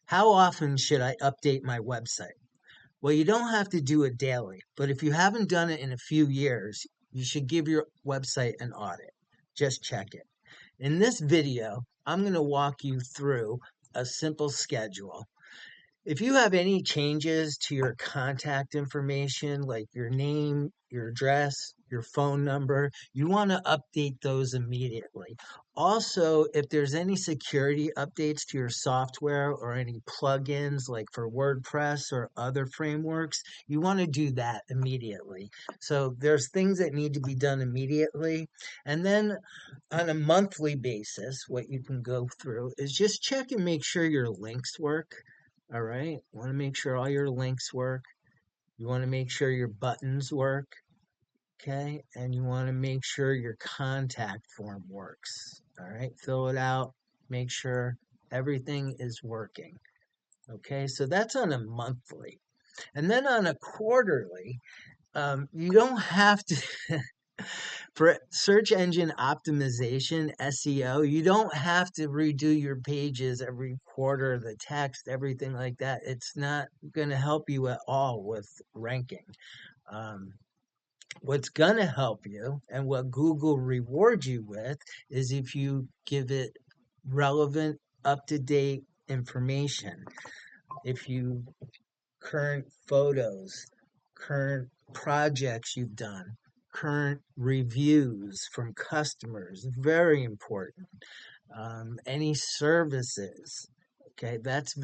How often should I update my website? Well, you don't have to do it daily, but if you haven't done it in a few years, you should give your website an audit. Just check it. In this video, I'm going to walk you through a simple schedule. If you have any changes to your contact information, like your name, your address, your phone number, you want to update those immediately. Also, if there's any security updates to your software or any plugins like for WordPress or other frameworks, you want to do that immediately. So there's things that need to be done immediately. And then on a monthly basis, what you can go through is just check and make sure your links work. All right. You want to make sure all your links work. You want to make sure your buttons work. Okay. And you want to make sure your contact form works. All right. Fill it out. Make sure everything is working. Okay. So that's on a monthly. And then on a quarterly, you don't have to. For search engine optimization, SEO, you don't have to redo your pages every quarter, the text, everything like that. It's not going to help you at all with ranking. Um, what's going to help you and what Google rewards you with is if you give it relevant, up to date information. If you current photos, current projects you've done, current reviews from customers, very important. Any services. Okay, that's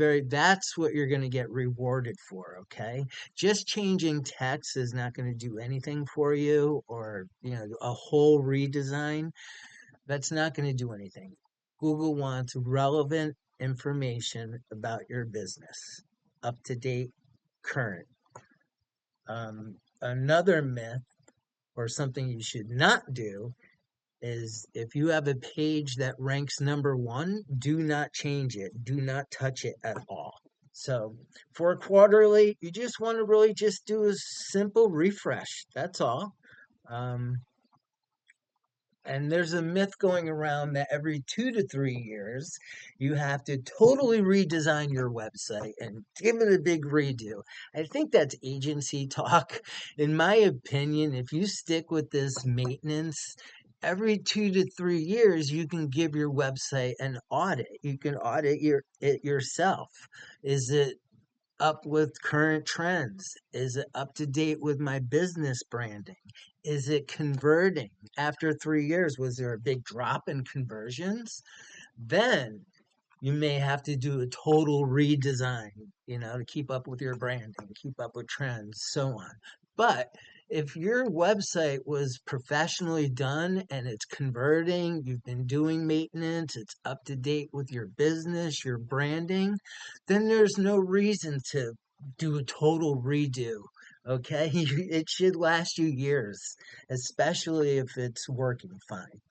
what you're going to get rewarded for. Okay, just changing text is not going to do anything for you, or a whole redesign. That's not going to do anything. Google wants relevant information about your business, up to date, current. Another myth or something you should not do is if you have a page that ranks number one, do not change it. Do not touch it at all. So for quarterly, you just want to really just do a simple refresh. That's all. Um, and there's a myth going around that every 2 to 3 years, you have to totally redesign your website and give it a big redo. I think that's agency talk. In my opinion, if you stick with this maintenance, every 2 to 3 years, you can give your website an audit. You can audit it yourself. Is it up with current trends? Is it up to date with my business branding? Is it converting? After 3 years, was there a big drop in conversions? Then you may have to do a total redesign, to keep up with your branding, keep up with trends, so on. But if your website was professionally done and it's converting, you've been doing maintenance, it's up to date with your business, your branding, then there's no reason to do a total redo. Okay, it should last you years, especially if it's working fine.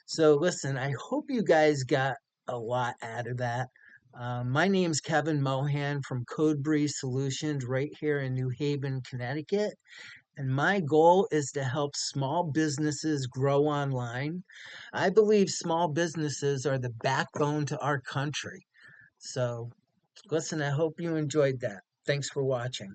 So listen, I hope you guys got a lot out of that. My name's Kevin Mohan from CodeBreeze Solutions right here in New Haven, Connecticut. And my goal is to help small businesses grow online. I believe small businesses are the backbone to our country. So listen, I hope you enjoyed that. Thanks for watching.